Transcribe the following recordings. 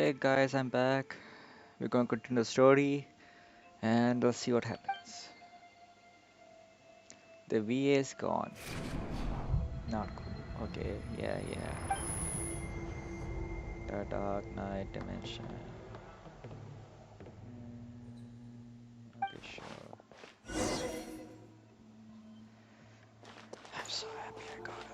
Hey guys, I'm back. We're going to continue the story and we'll see what happens. The VA is gone. Not cool. Okay, yeah. The Dark Knight Dimension. Okay, sure. I'm so happy I got it.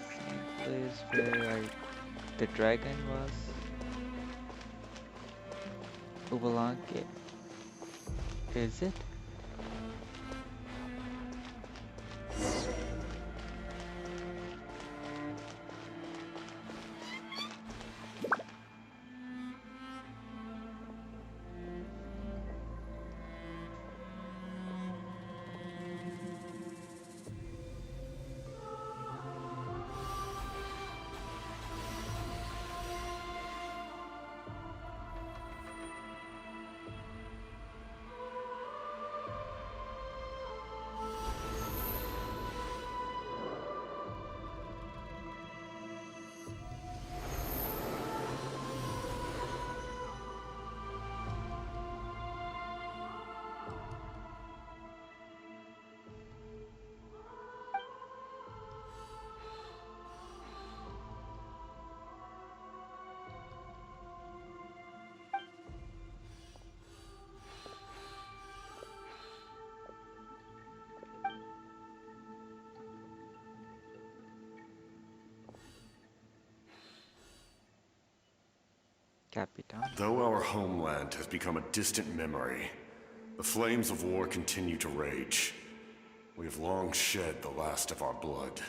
Same place where the dragon was. Ubalanke. Is it? Capitan. Though our homeland has become a distant memory, the flames of war continue to rage. We have long shed the last of our blood.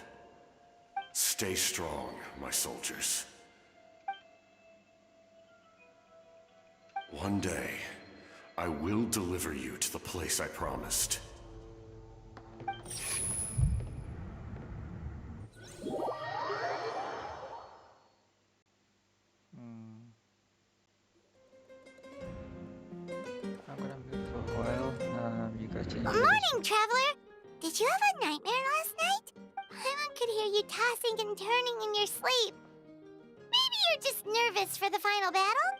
Stay strong, my soldiers. One day, I will deliver you to the place I promised. I'm gonna mute for a while. You guys change Good the morning, traveler! Did you have a nightmare last night? Paimon could hear you tossing and turning in your sleep. Maybe you're just nervous for the final battle?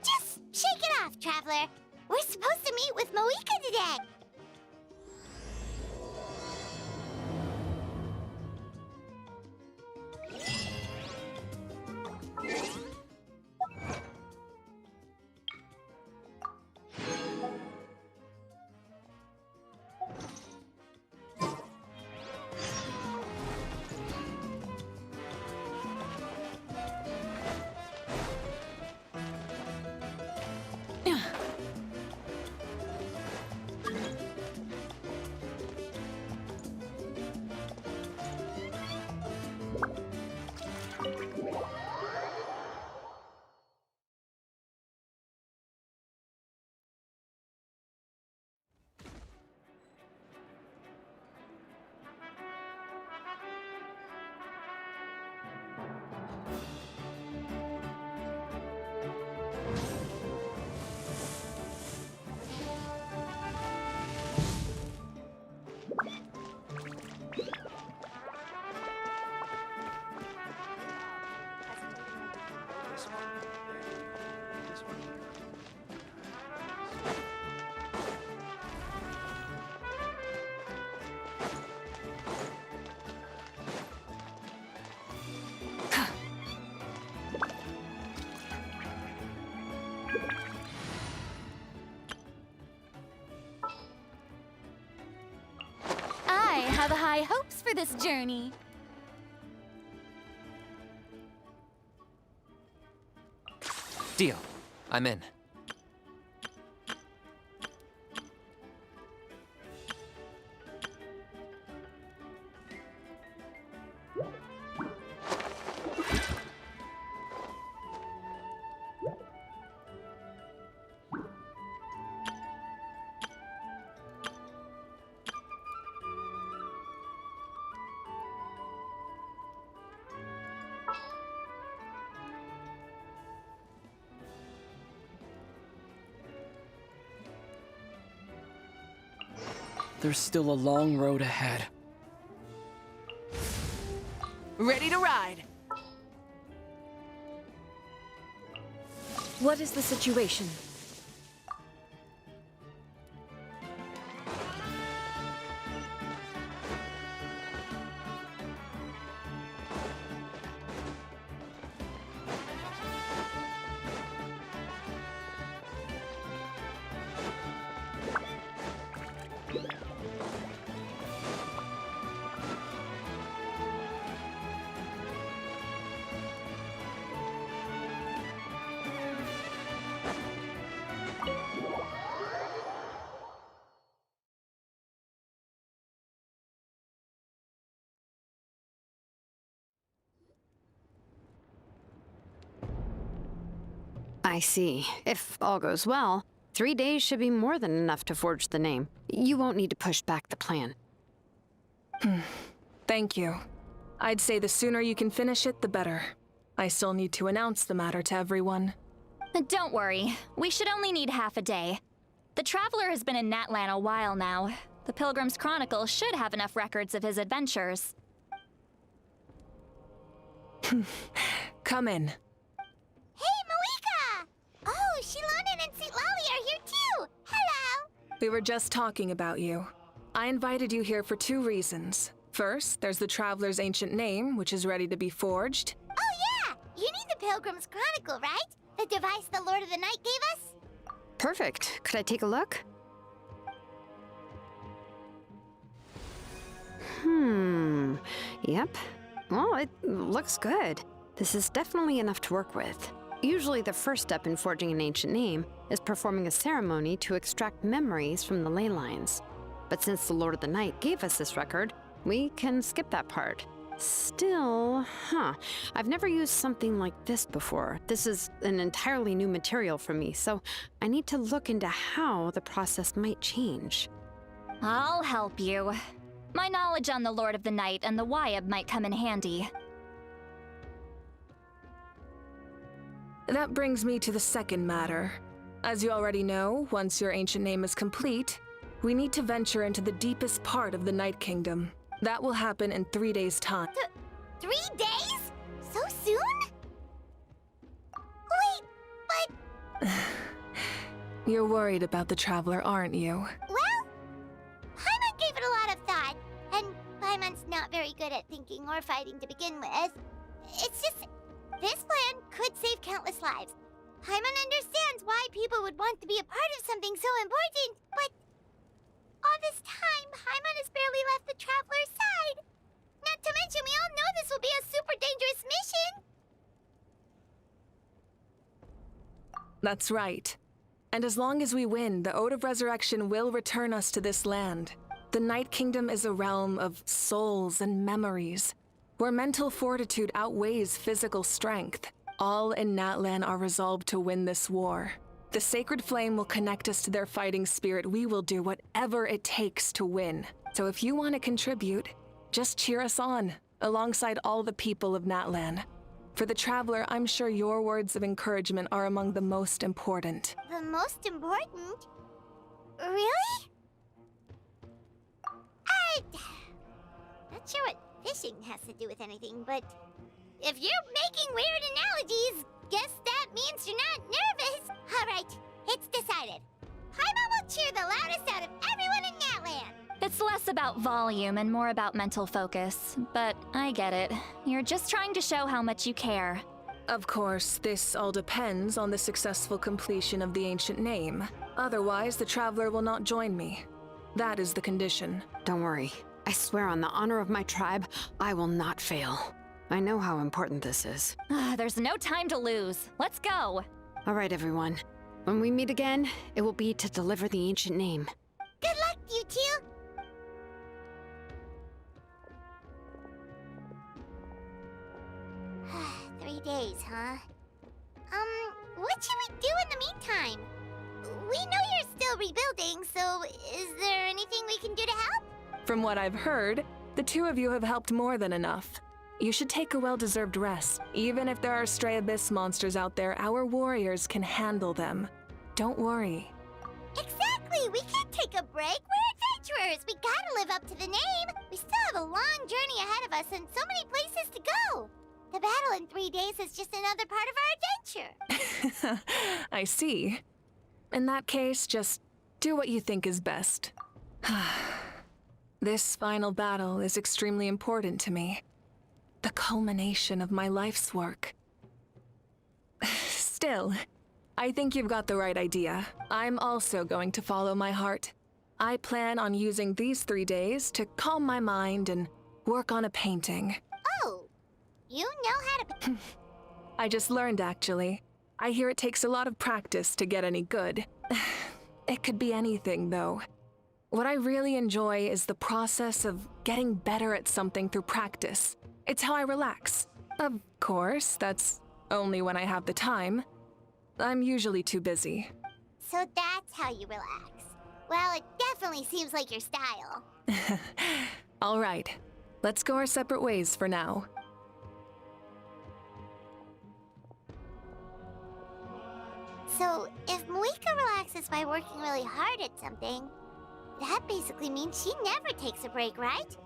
Just shake it off, traveler. We're supposed to meet with Moika today. I have high hopes for this journey. Deal. I'm in. There's still a long road ahead. Ready to ride! What is the situation? I see. If all goes well, 3 days should be more than enough to forge the name. You won't need to push back the plan. Thank you. I'd say the sooner you can finish it, the better. I still need to announce the matter to everyone. Don't worry, we should only need half a day. The Traveler has been in Natlan a while now. The Pilgrim's Chronicle should have enough records of his adventures. Come in. Hey, Malika! Oh, Shilonen and St. Lolly are here too! Hello! We were just talking about you. I invited you here for 2 reasons. First, there's the Traveler's ancient name, which is ready to be forged. Oh yeah! You need the Pilgrim's Chronicle, right? The device the Lord of the Night gave us? Perfect. Could I take a look? Yep. Well, it looks good. This is definitely enough to work with. Usually the first step in forging an ancient name is performing a ceremony to extract memories from the ley lines. But since the Lord of the Night gave us this record, we can skip that part. Still, I've never used something like this before. This is an entirely new material for me, so I need to look into how the process might change. I'll help you. My knowledge on the Lord of the Night and the Wyab might come in handy. That brings me to the second matter. As you already know, once your ancient name is complete, we need to venture into the deepest part of the Night Kingdom. That will happen in 3 days' time. 3 days? So soon? Wait, but... You're worried about the Traveler, aren't you? Well, Paimon gave it a lot of thought, and Paimon's not very good at thinking or fighting to begin with. It's just, this plan could save countless lives. Paimon understands why people would want to be a part of something so important, but all this time, Paimon has barely left the Traveler's side. Not to mention, we all know this will be a super dangerous mission. That's right. And as long as we win, the Ode of Resurrection will return us to this land. The Night Kingdom is a realm of souls and memories, where mental fortitude outweighs physical strength. All in Natlan are resolved to win this war. The sacred flame will connect us to their fighting spirit. We will do whatever it takes to win. So if you want to contribute, just cheer us on, alongside all the people of Natlan. For the Traveler, I'm sure your words of encouragement are among the most important. The most important? Really? Not sure what fishing has to do with anything, but if you're making weird analogies, guess that means you're not nervous. All right, it's decided. Paimon will cheer the loudest out of everyone in Natlan. It's less about volume and more about mental focus, but I get it. You're just trying to show how much you care. Of course, this all depends on the successful completion of the ancient name. Otherwise, the Traveler will not join me. That is the condition. Don't worry. I swear on the honor of my tribe, I will not fail. I know how important this is. There's no time to lose. Let's go. All right, everyone. When we meet again, it will be to deliver the ancient name. Good luck, you two. Three days, huh? What should we do in the meantime? We know you're still rebuilding, so is there anything we can do to help? From what I've heard, the 2 of you have helped more than enough. You should take a well-deserved rest. Even if there are stray abyss monsters out there, our warriors can handle them. Don't worry. Exactly! We can't take a break. We're adventurers! We gotta live up to the name! We still have a long journey ahead of us and so many places to go! The battle in 3 days is just another part of our adventure! I see. In that case, just do what you think is best. This final battle is extremely important to me. The culmination of my life's work. Still, I think you've got the right idea. I'm also going to follow my heart. I plan on using these 3 days to calm my mind and work on a painting. Oh, you know how to... I just learned, actually. I hear it takes a lot of practice to get any good. It could be anything, though. What I really enjoy is the process of getting better at something through practice. It's how I relax. Of course, that's only when I have the time. I'm usually too busy. So that's how you relax. Well, it definitely seems like your style. All right, let's go our separate ways for now. So, if Moika relaxes by working really hard at something, that basically means she never takes a break, right?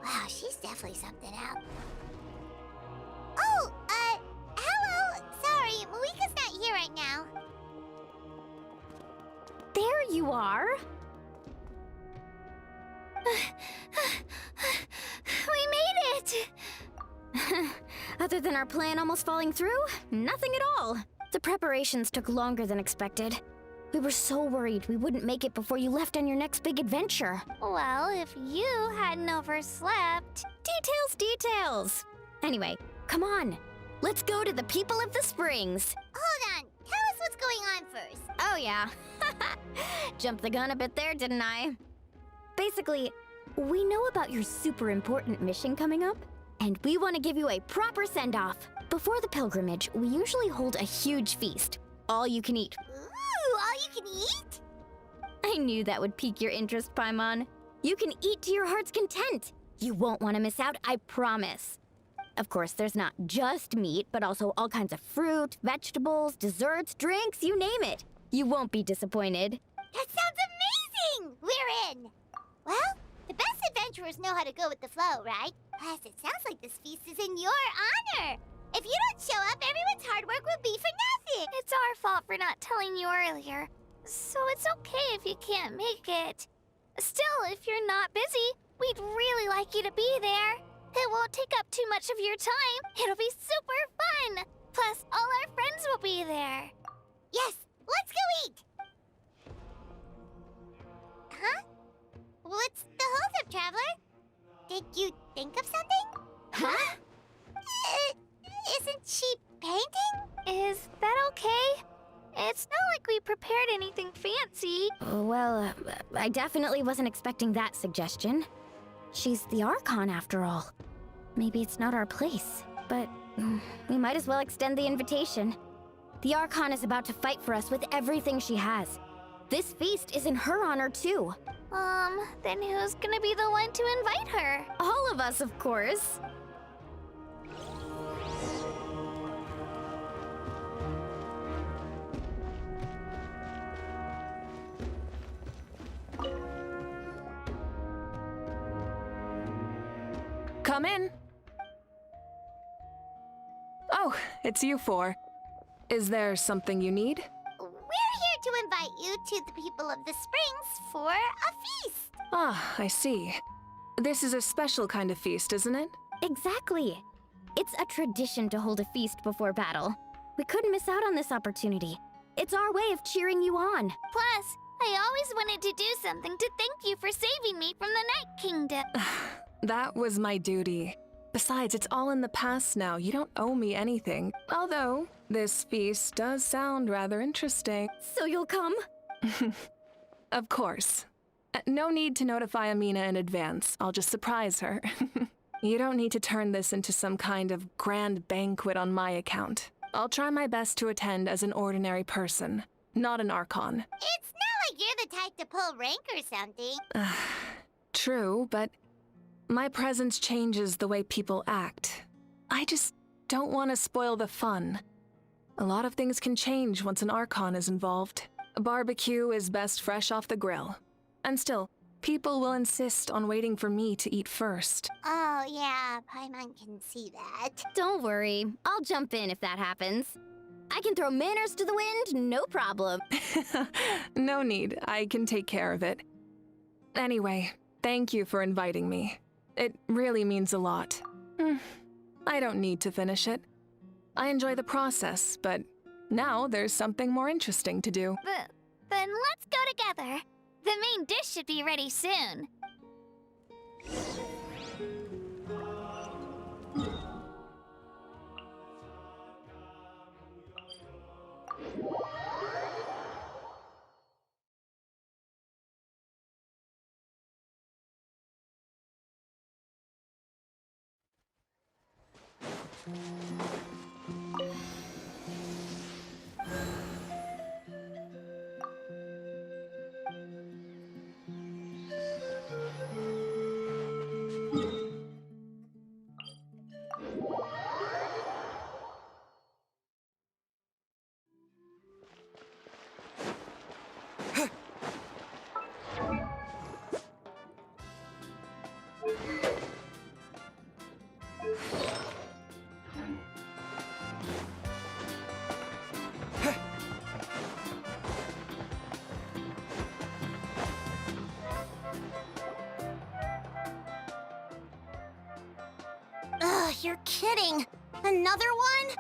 Wow, she's definitely something else. Oh, hello! Sorry, Moika's not here right now. There you are! We made it! Other than our plan almost falling through, nothing at all. The preparations took longer than expected. We were so worried we wouldn't make it before you left on your next big adventure. Well, if you hadn't overslept... Details! Anyway, come on. Let's go to the people of the springs. Hold on, tell us what's going on first. Oh yeah. Jumped the gun a bit there, didn't I? Basically, we know about your super important mission coming up, and we want to give you a proper send-off. Before the pilgrimage, we usually hold a huge feast. All you can eat. Ooh, all you can eat? I knew that would pique your interest, Paimon. You can eat to your heart's content. You won't want to miss out, I promise. Of course, there's not just meat, but also all kinds of fruit, vegetables, desserts, drinks, you name it. You won't be disappointed. That sounds amazing! We're in! Well, the best adventurers know how to go with the flow, right? Plus, it sounds like this feast is in your honor. If you don't show up, everyone's hard work will be for nothing. It's our fault for not telling you earlier. So it's okay if you can't make it. Still, if you're not busy, we'd really like you to be there. It won't take up too much of your time. It'll be super fun. Plus, all our friends will be there. Yes, let's go eat! Huh? What's the holdup, Traveler? Did you think of something? Huh? Isn't she painting? Is that okay? It's not like we prepared anything fancy. Well, I definitely wasn't expecting that suggestion. She's the Archon, after all. Maybe it's not our place, but we might as well extend the invitation. The Archon is about to fight for us with everything she has. This feast is in her honor, too. Then who's gonna be the one to invite her? All of us, of course. Come in. Oh, it's you four. Is there something you need? We're here to invite you to the people of the springs for a feast. Ah, I see. This is a special kind of feast, isn't it? Exactly. It's a tradition to hold a feast before battle. We couldn't miss out on this opportunity. It's our way of cheering you on. Plus, I always wanted to do something to thank you for saving me from the Night Kingdom. That was my duty. Besides, it's all in the past now. You don't owe me anything. Although, this feast does sound rather interesting. So you'll come? Of course. No need to notify Amina in advance. I'll just surprise her. You don't need to turn this into some kind of grand banquet on my account. I'll try my best to attend as an ordinary person, not an Archon. It's not like you're the type to pull rank or something. True, but my presence changes the way people act. I just don't want to spoil the fun. A lot of things can change once an Archon is involved. A barbecue is best fresh off the grill. And still, people will insist on waiting for me to eat first. Oh, yeah, Paimon can see that. Don't worry, I'll jump in if that happens. I can throw manners to the wind, no problem. No need, I can take care of it. Anyway, thank you for inviting me. It really means a lot. I don't need to finish it. I enjoy the process, but now there's something more interesting to do. Then let's go together. The main dish should be ready soon. Ugh, you're kidding. Another one?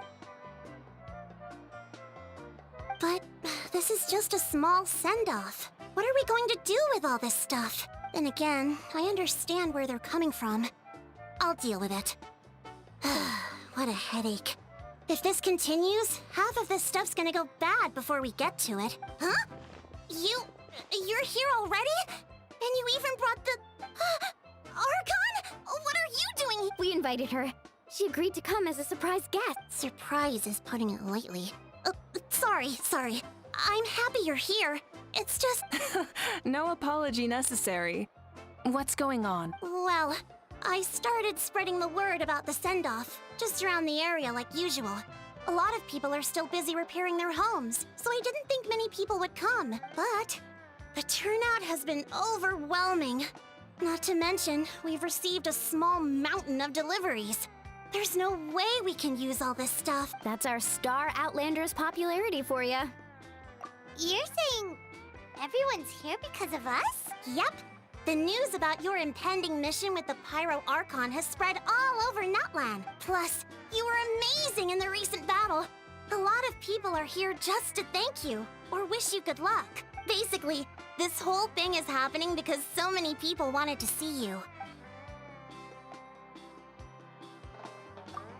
But this is just a small send-off. What are we going to do with all this stuff? Then again, I understand where they're coming from. I'll deal with it. What a headache. If this continues, half of this stuff's gonna go bad before we get to it. Huh? You're here already? And you even brought the... Archon? What are you doing? We invited her. She agreed to come as a surprise guest. Surprise is putting it lightly. Sorry. I'm happy you're here. It's just... No apology necessary. What's going on? Well, I started spreading the word about the send-off, just around the area like usual. A lot of people are still busy repairing their homes, so I didn't think many people would come. But the turnout has been overwhelming. Not to mention, we've received a small mountain of deliveries. There's no way we can use all this stuff. That's our Star Outlander's popularity for you. You're saying everyone's here because of us? Yep. The news about your impending mission with the Pyro Archon has spread all over Natlan. Plus, you were amazing in the recent battle. A lot of people are here just to thank you, or wish you good luck. Basically, this whole thing is happening because so many people wanted to see you.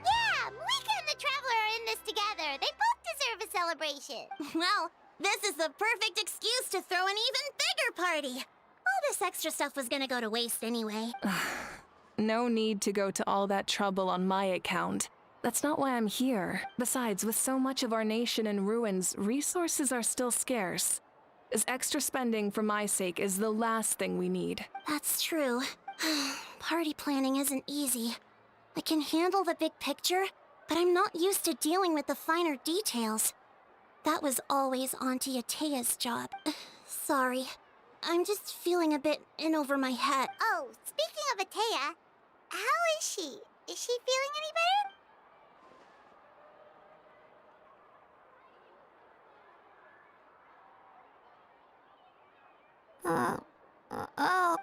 Yeah, Malika and the Traveler are in this together. They both deserve a celebration. Well, this is the perfect excuse to throw an even bigger party. All this extra stuff was gonna go to waste anyway. No need to go to all that trouble on my account. That's not why I'm here. Besides, with so much of our nation in ruins, resources are still scarce. This extra spending for my sake is the last thing we need. That's true. Party planning isn't easy. I can handle the big picture, but I'm not used to dealing with the finer details. That was always Auntie Atea's job. Sorry. I'm just feeling a bit in over my head. Oh, speaking of Atea, how is she? Is she feeling any better?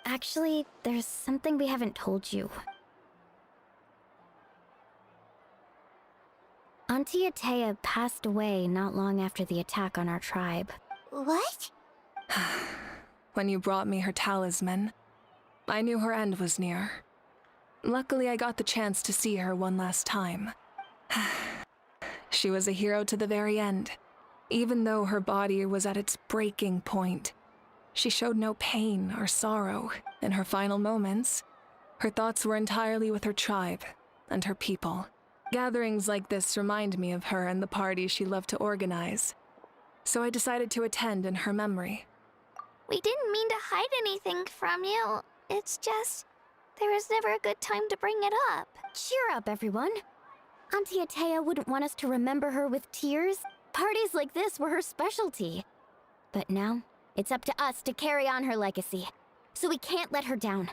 Actually, there's something we haven't told you. Auntie Atea passed away not long after the attack on our tribe. What? When you brought me her talisman, I knew her end was near. Luckily, I got the chance to see her one last time. She was a hero to the very end. Even though her body was at its breaking point, she showed no pain or sorrow. In her final moments, her thoughts were entirely with her tribe and her people. Gatherings like this remind me of her and the parties she loved to organize. So I decided to attend in her memory. We didn't mean to hide anything from you. It's just, there was never a good time to bring it up. Cheer up, everyone. Auntie Atea wouldn't want us to remember her with tears. Parties like this were her specialty. But now, it's up to us to carry on her legacy. so we can't let her down.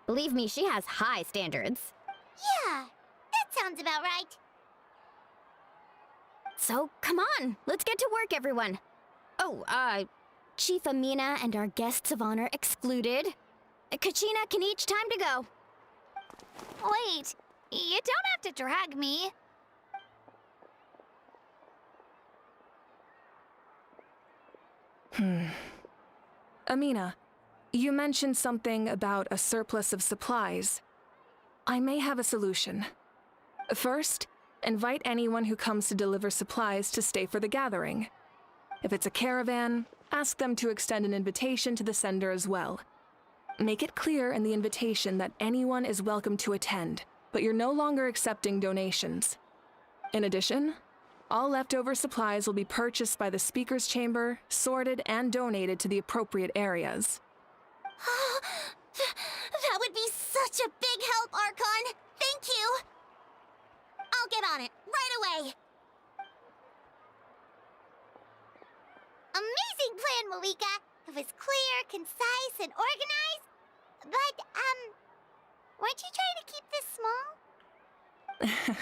Believe me, she has high standards. Yeah, that sounds about right. So, come on, let's get to work, everyone. Oh, Chief Amina and our guests of honor excluded. Kachina can each time to go. Wait, you don't have to drag me. Amina, you mentioned something about a surplus of supplies. I may have a solution. First, invite anyone who comes to deliver supplies to stay for the gathering. If it's a caravan, ask them to extend an invitation to the sender as well. Make it clear in the invitation that anyone is welcome to attend, but you're no longer accepting donations. In addition, all leftover supplies will be purchased by the speaker's chamber, sorted, and donated to the appropriate areas. That would be such a big help, Archon! Thank you! I'll get on it, right away! Amazing plan, Malika! It was clear, concise, and organized. But, weren't you trying to keep this small?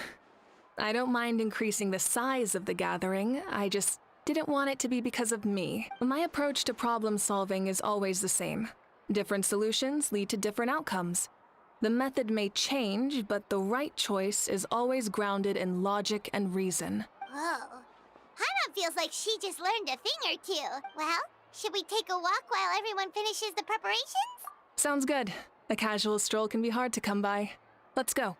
I don't mind increasing the size of the gathering, I just didn't want it to be because of me. My approach to problem solving is always the same. Different solutions lead to different outcomes. The method may change, but the right choice is always grounded in logic and reason. Whoa. Hana feels like she just learned a thing or two. Well, should we take a walk while everyone finishes the preparations? Sounds good. A casual stroll can be hard to come by. Let's go.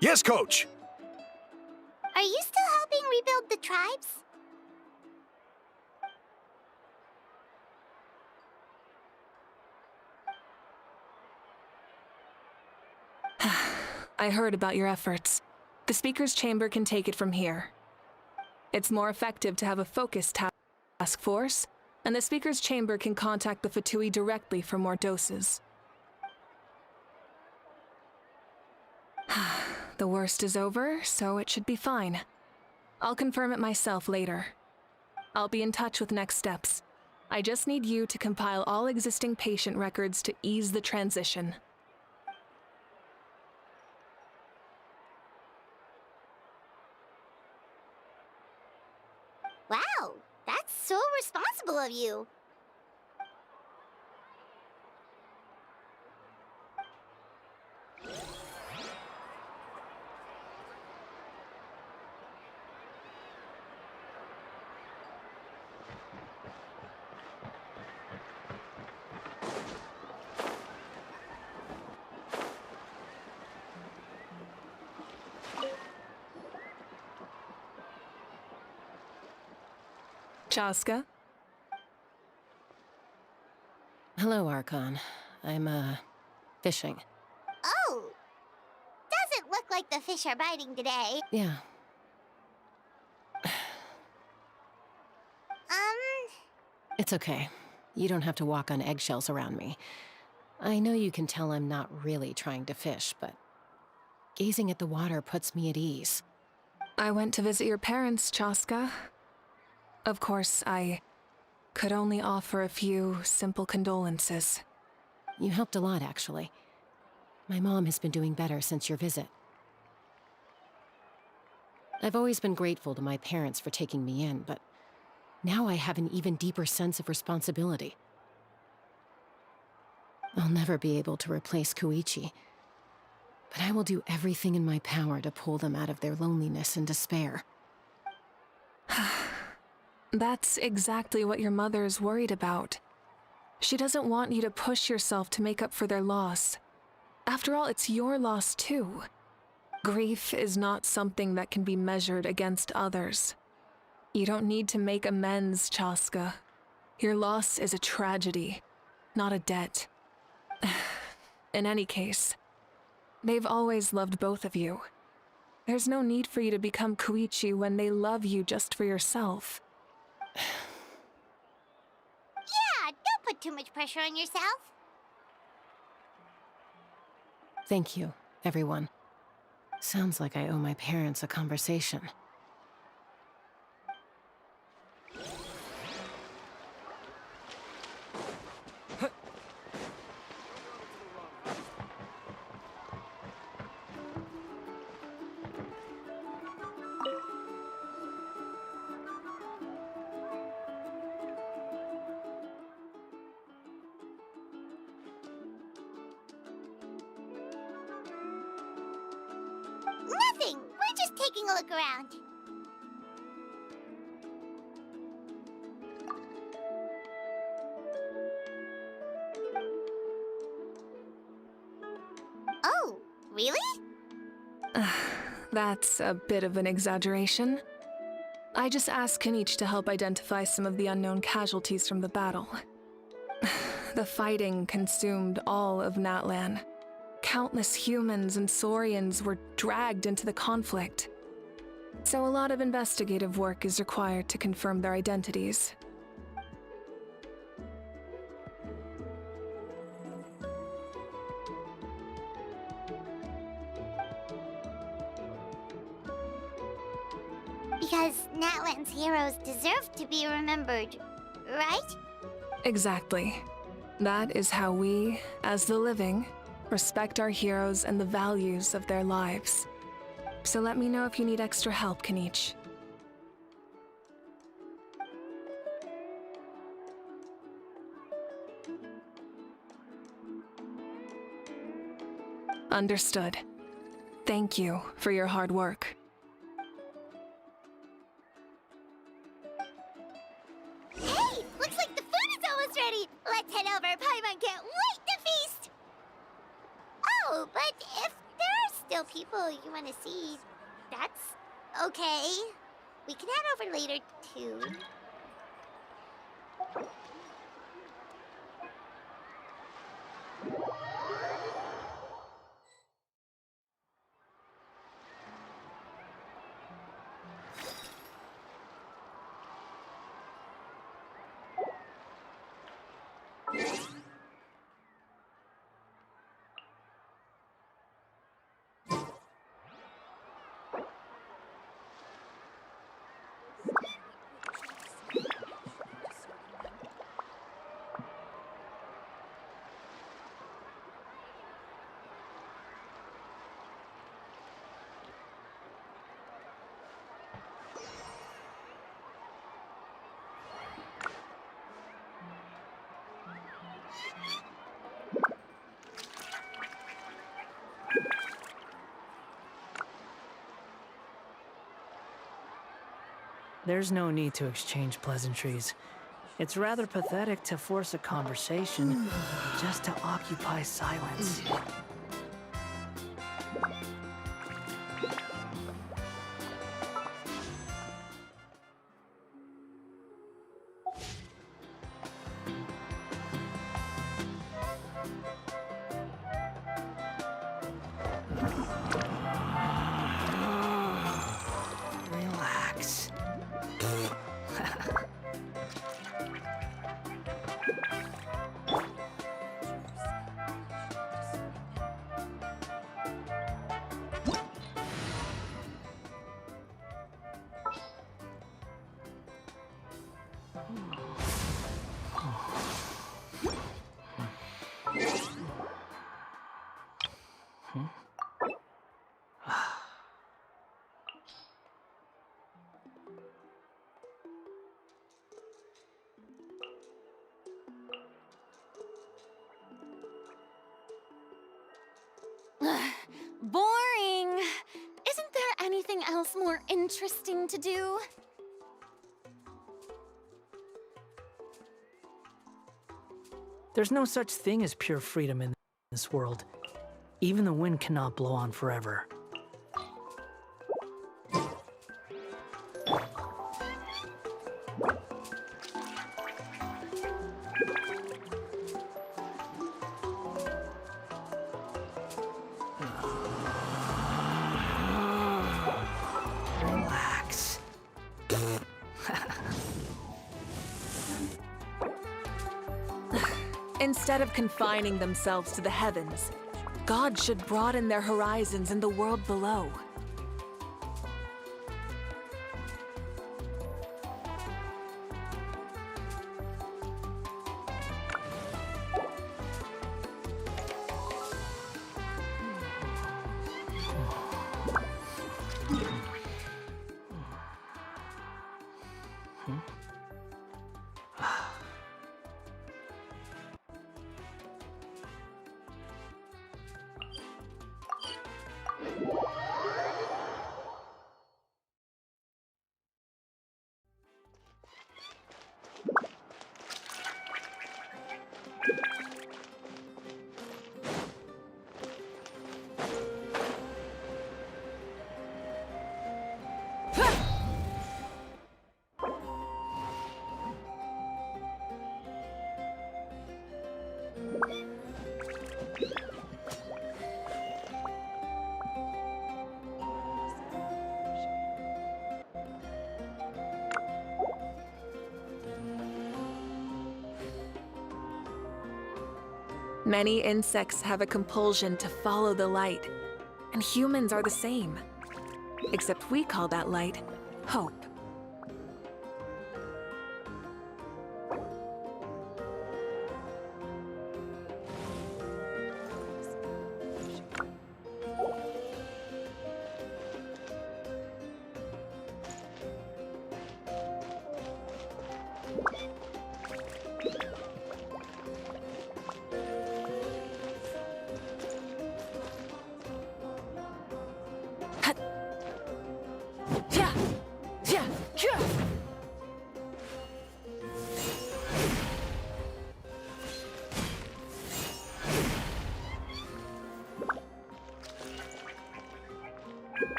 Yes, Coach! Are you still helping rebuild the tribes? I heard about your efforts. The Speaker's Chamber can take it from here. It's more effective to have a focused task force, and the Speaker's Chamber can contact the Fatui directly for more doses. The worst is over, so it should be fine. I'll confirm it myself later. I'll be in touch with next steps. I just need you to compile all existing patient records to ease the transition. Wow, that's so responsible of you. Chaska? Hello, Archon. I'm, fishing. Oh! Doesn't look like the fish are biting today. Yeah. It's okay. You don't have to walk on eggshells around me. I know you can tell I'm not really trying to fish, but gazing at the water puts me at ease. I went to visit your parents, Chaska. Of course, I could only offer a few simple condolences. You helped a lot, actually. My mom has been doing better since your visit. I've always been grateful to my parents for taking me in, but now I have an even deeper sense of responsibility. I'll never be able to replace Koichi, but I will do everything in my power to pull them out of their loneliness and despair. That's exactly what your mother is worried about. She doesn't want you to push yourself to make up for their loss. After all, it's your loss too. Grief is not something that can be measured against others. You don't need to make amends, Chaska. Your loss is a tragedy, not a debt. In any case, they've always loved both of you. There's no need for you to become Koichi when they love you just for yourself. Yeah, don't put too much pressure on yourself. Thank you, everyone. Sounds like I owe my parents a conversation. Nothing. We're just taking a look around. Oh, really? That's a bit of an exaggeration. I just asked Kinich to help identify some of the unknown casualties from the battle. The fighting consumed all of Natlan. Countless humans and Saurians were dragged into the conflict. So a lot of investigative work is required to confirm their identities. Because Natlan's heroes deserve to be remembered, right? Exactly. That is how we, as the living, respect our heroes and the values of their lives. So let me know if you need extra help, Kinich. Understood. Thank you for your hard work. Hey, looks like the food is almost ready. Let's head over. Paimon can't wait to feast. Oh, but if there are still people you want to see, that's okay. We can head over later, too. There's no need to exchange pleasantries. It's rather pathetic to force a conversation just to occupy silence. Boring. Isn't there anything else more interesting to do? There's no such thing as pure freedom in this world. Even the wind cannot blow on forever. Relax. Instead of confining themselves to the heavens, God should broaden their horizons in the world below. Many insects have a compulsion to follow the light, and humans are the same. Except we call that light hope.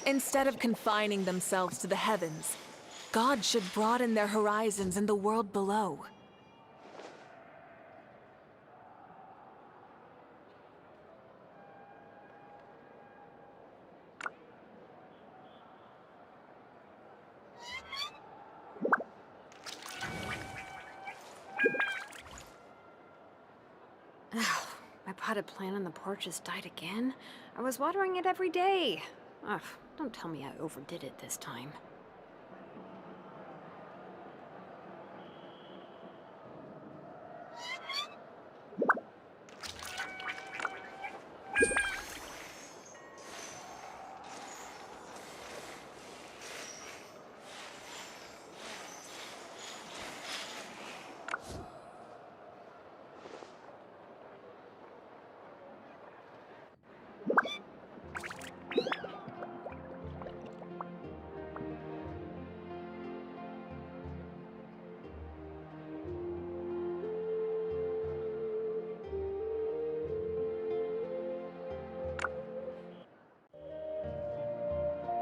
Instead of confining themselves to the heavens, God should broaden their horizons in the world below. My potted plant on the porch has died again. I was watering it every day. Ugh, don't tell me I overdid it this time.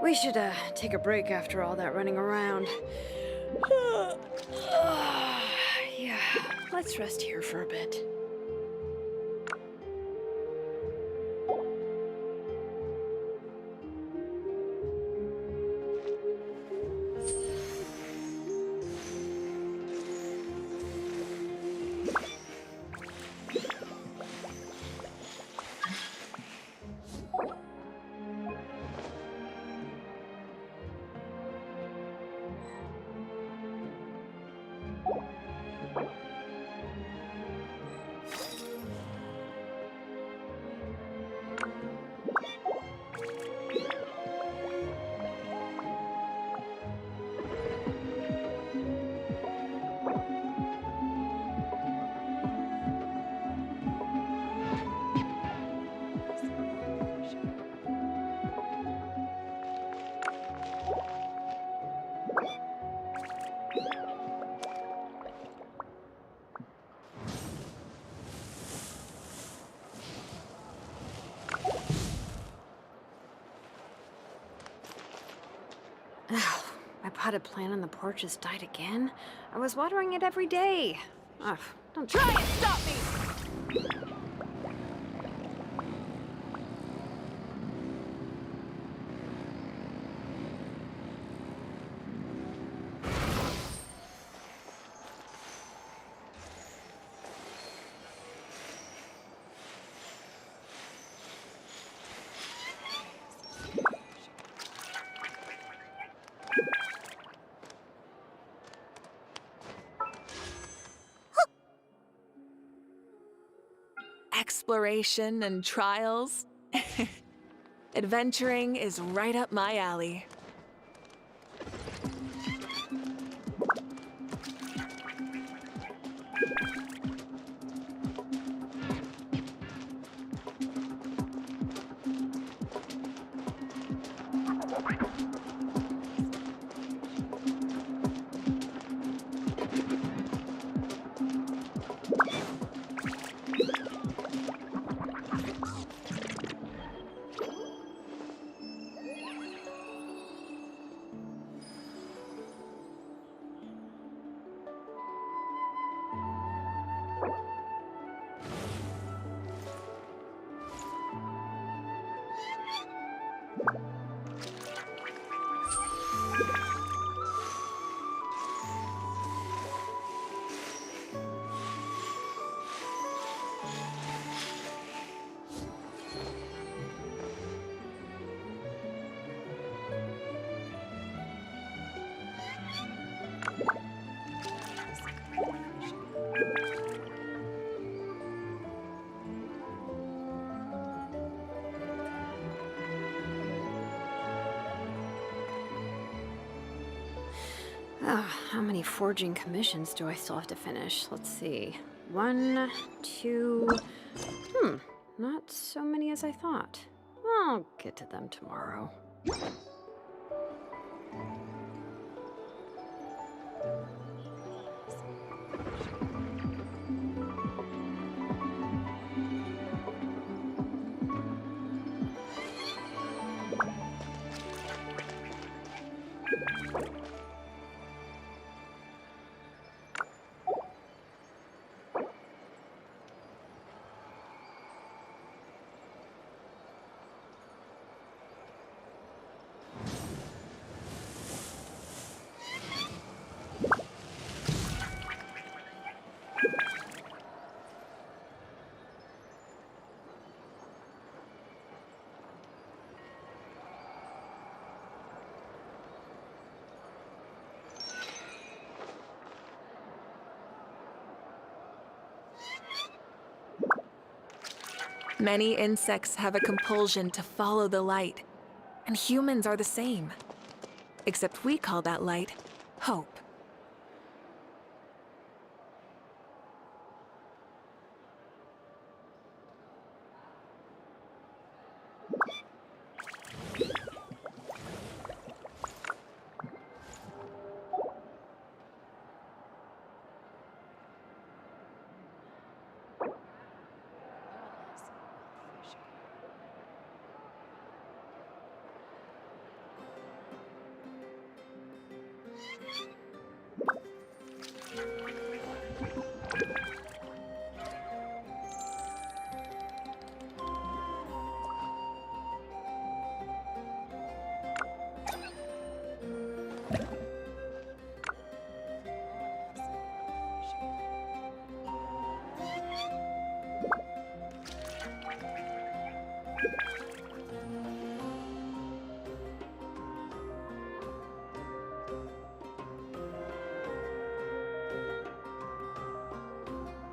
We should, take a break after all that running around. Yeah, let's rest here for a bit. Ugh, my potted plant on the porch has died again. I was watering it every day. Ugh, don't try and stop me! Exploration and trials. Adventuring is right up my alley. How many forging commissions do I still have to finish? Let's see. 1, 2... not so many as I thought. I'll get to them tomorrow. Many insects have a compulsion to follow the light, and humans are the same. Except we call that light hope.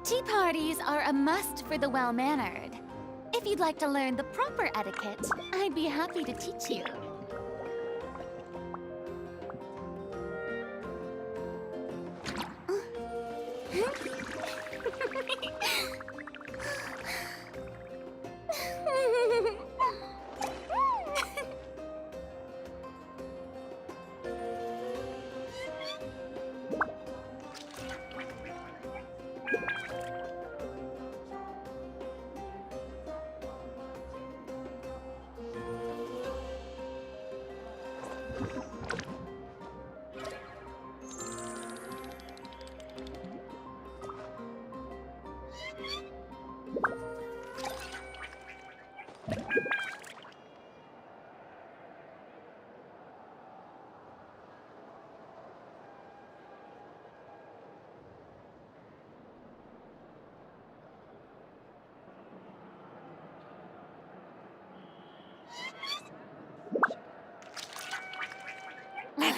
Tea parties are a must for the well-mannered. If you'd like to learn the proper etiquette, I'd be happy to teach you.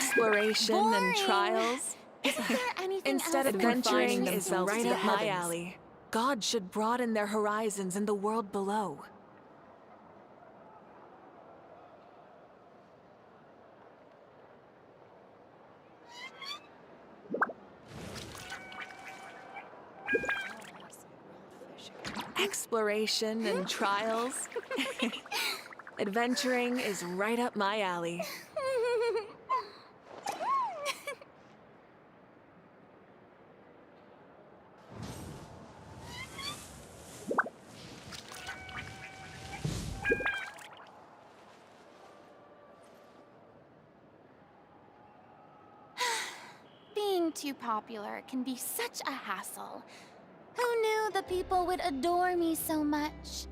Exploration and Boring. trials. Isn't there anything Instead, else adventuring worth is doing? right up my alley. God should broaden their horizons in the world below. Exploration and trials. Adventuring is right up my alley. Being too popular can be such a hassle. Who knew the people would adore me so much?